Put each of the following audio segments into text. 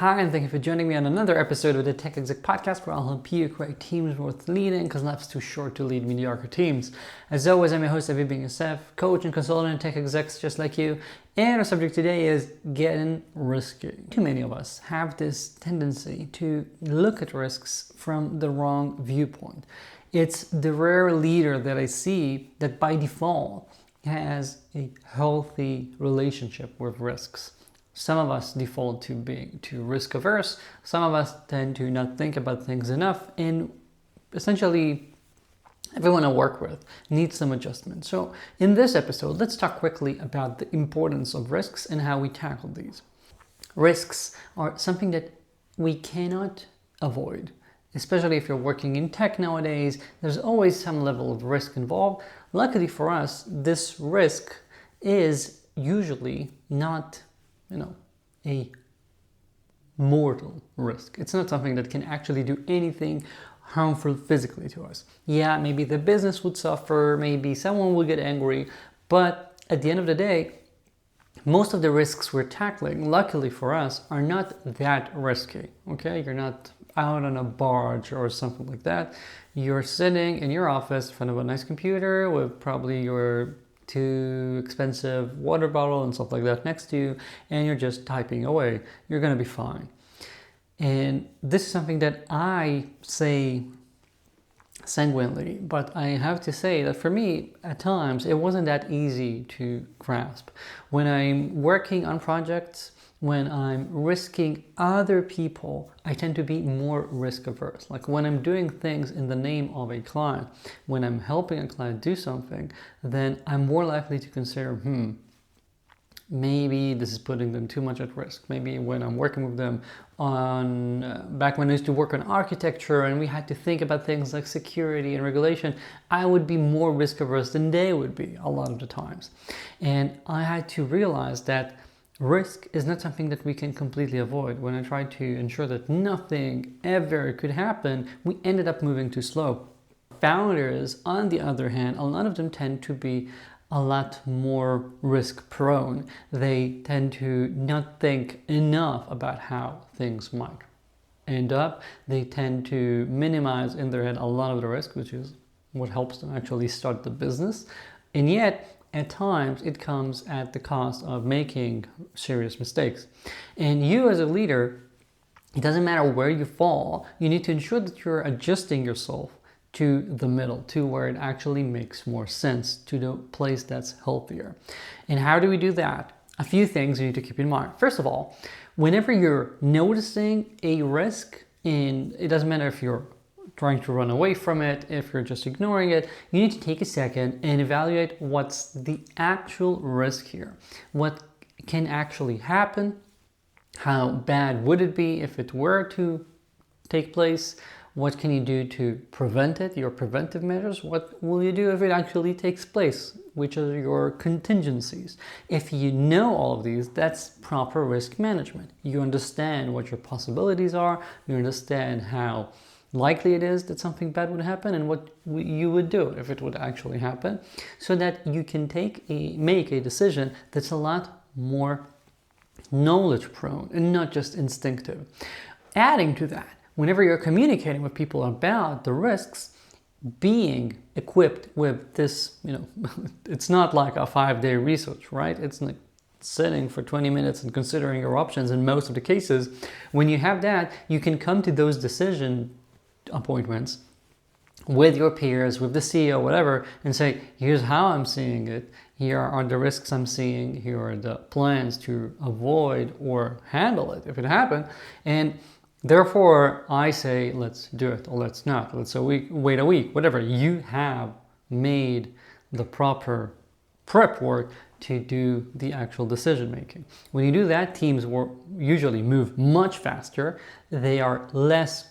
Hi, and thank you for joining me on another episode of the Tech Exec Podcast, where I'll help you create teams worth leading, because life's too short to lead mediocre teams. As always, I'm your host, Aviv Ben-Yosef, coach and consultant in tech execs just like you. And our subject today is getting risky. Too many of us have this tendency to look at risks from the wrong viewpoint. It's the rare leader that I see that by default has a healthy relationship with risks. Some of us default to being too risk averse. Some of us tend to not think about things enough, and essentially everyone I work with needs some adjustment. So in this episode, let's talk quickly about the importance of risks and how we tackle these. Risks are something that we cannot avoid, especially if you're working in tech nowadays. There's always some level of risk involved. Luckily for us, this risk is usually not a mortal risk. It's not something that can actually do anything harmful physically to us. Yeah, maybe the business would suffer, maybe someone will get angry, but at the end of the day, most of the risks we're tackling, luckily for us, are not that risky, okay? You're not out on a barge or something like that. You're sitting in your office in front of a nice computer with probably your too expensive water bottle and stuff like that next to you, and you're just typing away. You're going to be fine. And this is something that I say sanguinely, but I have to say that for me, at times, it wasn't that easy to grasp. When I'm working on projects, when I'm risking other people, I tend to be more risk averse. Like when I'm doing things in the name of a client, when I'm helping a client do something, then I'm more likely to consider, maybe this is putting them too much at risk. Maybe when I'm working with them on, back when I used to work on architecture and we had to think about things like security and regulation, I would be more risk averse than they would be a lot of the times. And I had to realize that risk is not something that we can completely avoid. When I tried to ensure that nothing ever could happen, we ended up moving too slow. Founders, on the other hand, a lot of them tend to be a lot more risk prone. They tend to not think enough about how things might end up. They tend to minimize in their head a lot of the risk, which is what helps them actually start the business. And yet, at times, it comes at the cost of making serious mistakes. And you as a leader, it doesn't matter where you fall, you need to ensure that you're adjusting yourself to the middle, to where it actually makes more sense, to the place that's healthier. And how do we do that? A few things you need to keep in mind. First of all, whenever you're noticing a risk, and it doesn't matter if you're trying to run away from it, if you're just ignoring it, you need to take a second and evaluate what's the actual risk here. What can actually happen? How bad would it be if it were to take place? What can you do to prevent it, your preventive measures? What will you do if it actually takes place? Which are your contingencies? If you know all of these, that's proper risk management. You understand what your possibilities are, you understand how likely it is that something bad would happen and what you would do if it would actually happen, so that you can make a decision that's a lot more knowledge prone and not just instinctive. Adding to that, whenever you're communicating with people about the risks, being equipped with this, it's not like a 5-day research, right? It's like sitting for 20 minutes and considering your options in most of the cases. When you have that, you can come to those decision appointments with your peers, with the CEO, whatever, and say, here's how I'm seeing it, here are the risks I'm seeing, here are the plans to avoid or handle it if it happened, and therefore I say, let's do it or let's not, let's wait a week, whatever. You have made the proper prep work to do the actual decision making. When you do that, teams will usually move much faster. They are less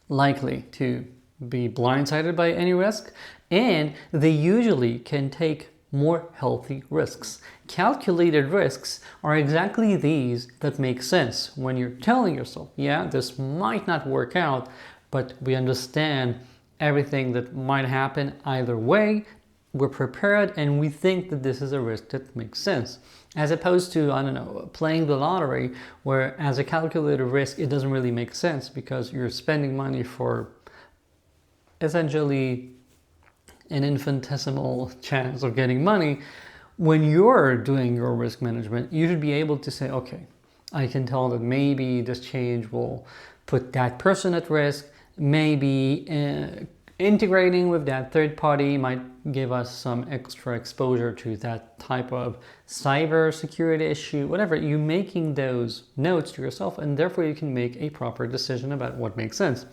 likely to be blindsided by any risk, and they usually can take more healthy risks. Calculated risks are exactly these that make sense when you're telling yourself, yeah, this might not work out, but we understand everything that might happen either way. we're prepared and we think that this is a risk that makes sense. As opposed to, I don't know, playing the lottery, where as a calculated risk, it doesn't really make sense because you're spending money for essentially an infinitesimal chance of getting money. When you're doing your risk management, you should be able to say, okay, I can tell that maybe this change will put that person at risk. Maybe integrating with that third party might give us some extra exposure to that type of cyber security issue, whatever. You're making those notes to yourself, and therefore you can make a proper decision about what makes sense.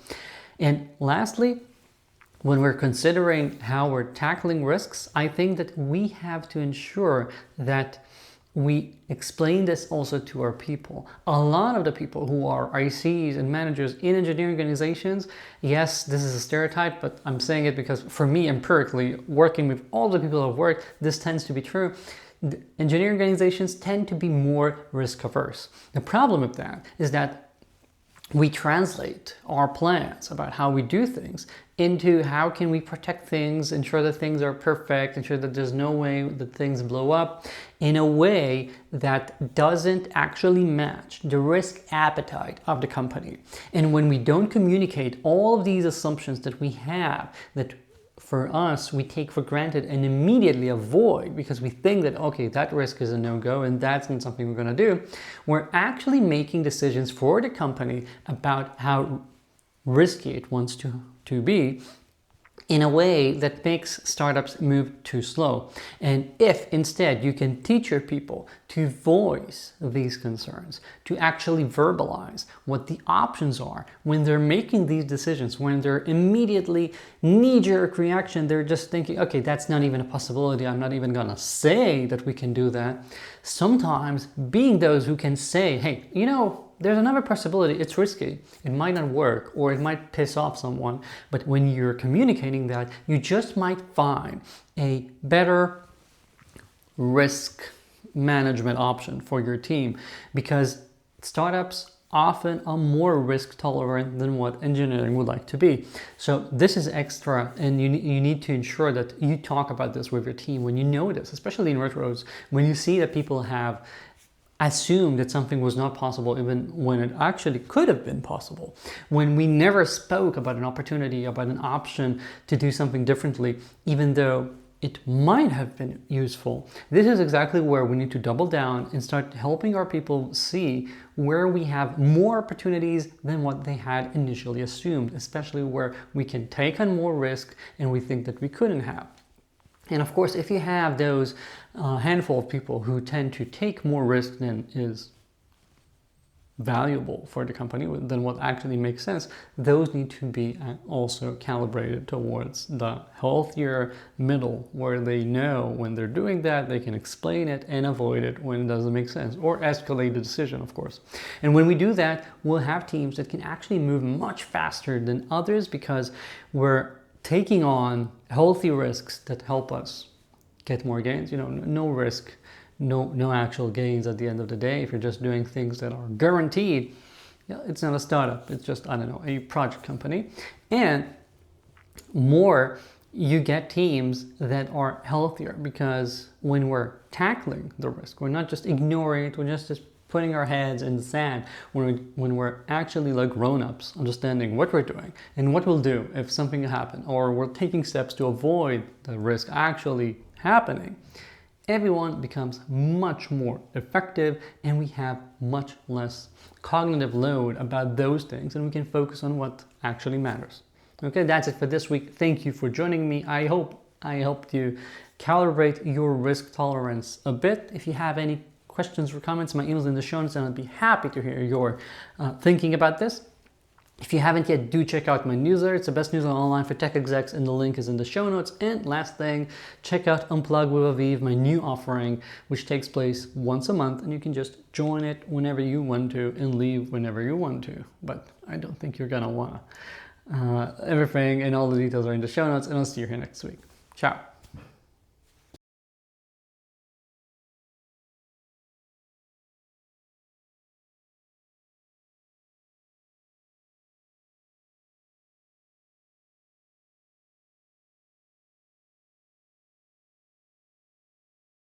And lastly, when we're considering how we're tackling risks, I think that we have to ensure that we explain this also to our people. A lot of the people who are ICs and managers in engineering organizations, yes, this is a stereotype, but I'm saying it because for me, empirically, working with all the people I've worked, this tends to be true. The engineering organizations tend to be more risk averse. The problem with that is that we translate our plans about how we do things into how can we protect things, ensure that things are perfect, ensure that there's no way that things blow up, in a way that doesn't actually match the risk appetite of the company. And when we don't communicate all of these assumptions that we have, that for us, we take for granted and immediately avoid because we think that, okay, that risk is a no-go and that's not something we're going to do. We're actually making decisions for the company about how risky it wants to be in a way that makes startups move too slow. And if instead you can teach your people to voice these concerns, to actually verbalize what the options are when they're making these decisions, when they're immediately knee-jerk reaction, they're just thinking, okay, that's not even a possibility, I'm not even gonna say that we can do that. Sometimes being those who can say, hey, you know, there's another possibility, it's risky, it might not work, or it might piss off someone, but when you're communicating that, you just might find a better risk management option for your team, because startups often are more risk tolerant than what engineering would like to be. So this is extra, and you need to ensure that you talk about this with your team when you know this, especially in retros, when you see that people have assume that something was not possible even when it actually could have been possible. When we never spoke about an opportunity, about an option to do something differently, even though it might have been useful. This is exactly where we need to double down and start helping our people see where we have more opportunities than what they had initially assumed, especially where we can take on more risk and we think that we couldn't have. And of course, if you have those handful of people who tend to take more risk than is valuable for the company, than what actually makes sense, those need to be also calibrated towards the healthier middle, where they know when they're doing that, they can explain it and avoid it when it doesn't make sense, or escalate the decision, of course. And when we do that, we'll have teams that can actually move much faster than others because we're taking on healthy risks that help us get more gains. You know, no risk, no actual gains at the end of the day. If you're just doing things that are guaranteed, it's not a startup. It's just, I don't know, a project company. And more, you get teams that are healthier because when we're tackling the risk, we're not just ignoring it, we're just putting our heads in the sand. When we're actually like grown-ups, understanding what we're doing and what we'll do if something happens, or we're taking steps to avoid the risk actually happening, everyone becomes much more effective and we have much less cognitive load about those things and we can focus on what actually matters. Okay, that's it for this week. Thank you for joining me. I hope I helped you calibrate your risk tolerance a bit. If you have any questions or comments, my email's in the show notes and I'd be happy to hear your thinking about this. If you haven't yet, do check out my newsletter. It's the best newsletter online for tech execs and the link is in the show notes. And last thing, check out Unplug with Aviv, my new offering, which takes place once a month and you can just join it whenever you want to and leave whenever you want to. But I don't think you're gonna wanna. Everything and all the details are in the show notes and I'll see you here next week. Ciao.